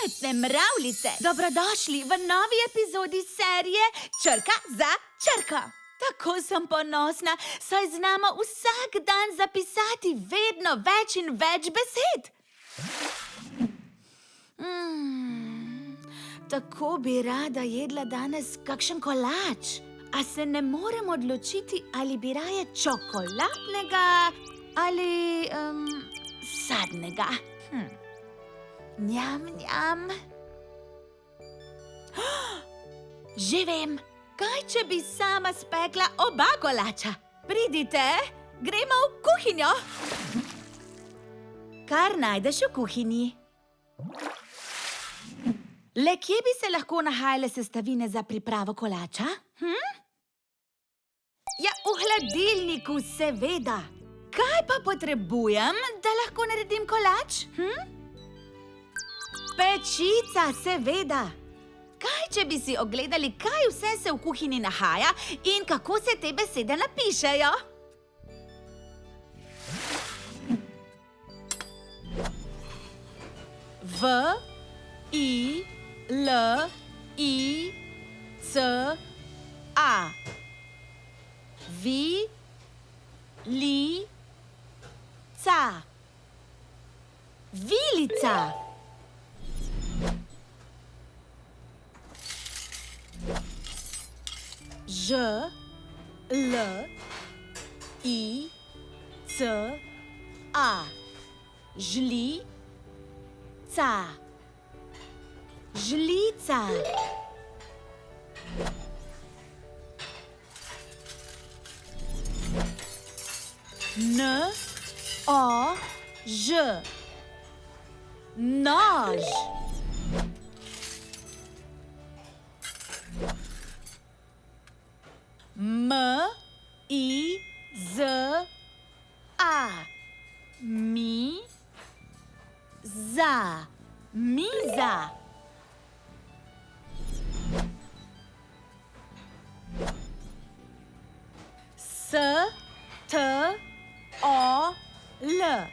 Pametne mravljice, dobrodošli v novi epizodi serije Črka za črko. Tako sem ponosna, saj znamo vsak dan zapisati vedno več in več besed. Tako bi rada jedla danes kakšen kolač, a se ne morem odločiti, ali bi raje čokoladnega ali sadnega. Njam, njam. Že vem, kaj če bi sama spekla oba kolača? Pridite, gremo v kuhinjo. Kar najdeš v kuhinji? Le kje bi se lahko nahajale sestavine za pripravo kolača? Ja, v hladilniku, seveda. Kaj pa potrebujem, da lahko naredim kolač? Pečica, seveda. Kaj, če bi si ogledali, kaj vse se v kuhinji nahaja in kako se te besede napišejo? V, I, L, I, C, A. Vi, li, ca. Vilica. Ž, L, I, C, A. Žlica. Žlica. N, O, Ž. Nož. M, I, Z, A. Miza. Miza. S, T, O, L.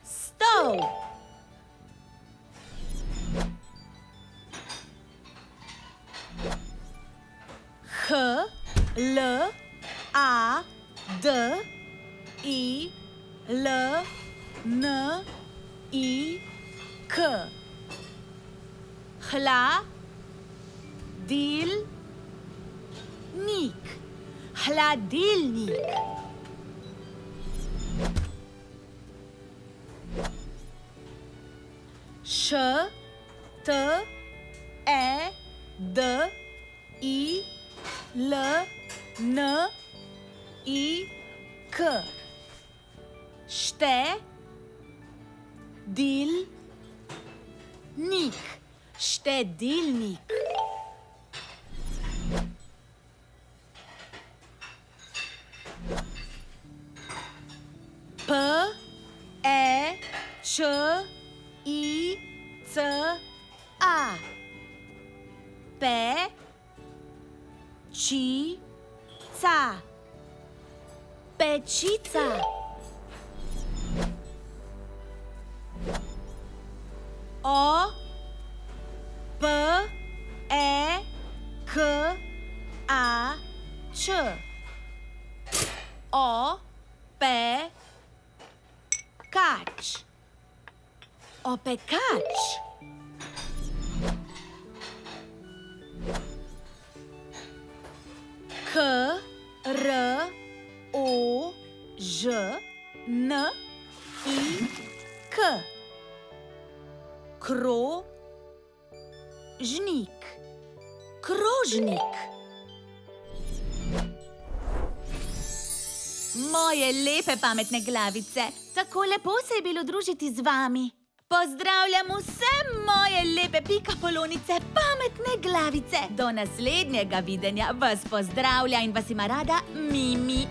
Stol. H, L, A, D, I, L, N, I, K. Hladilnik. Hladilnik. Š, T, E, D, I, L, N, I, K. Štedilnik. Štedilnik. P, E, Č, I, C, A. Pečica. Pečica. O, P, E, K, A, Č. O, P, kač. Opekač. K, R, O, Ž, N, I, K. Krožnik. Krožnik. Moje lepe pametne glavice, tako lepo se je bilo družiti z vami. Pozdravljam vse moje lepe pikapolonice, pametne glavice. Do naslednjega videnja vas pozdravlja in vas ima rada Mimi.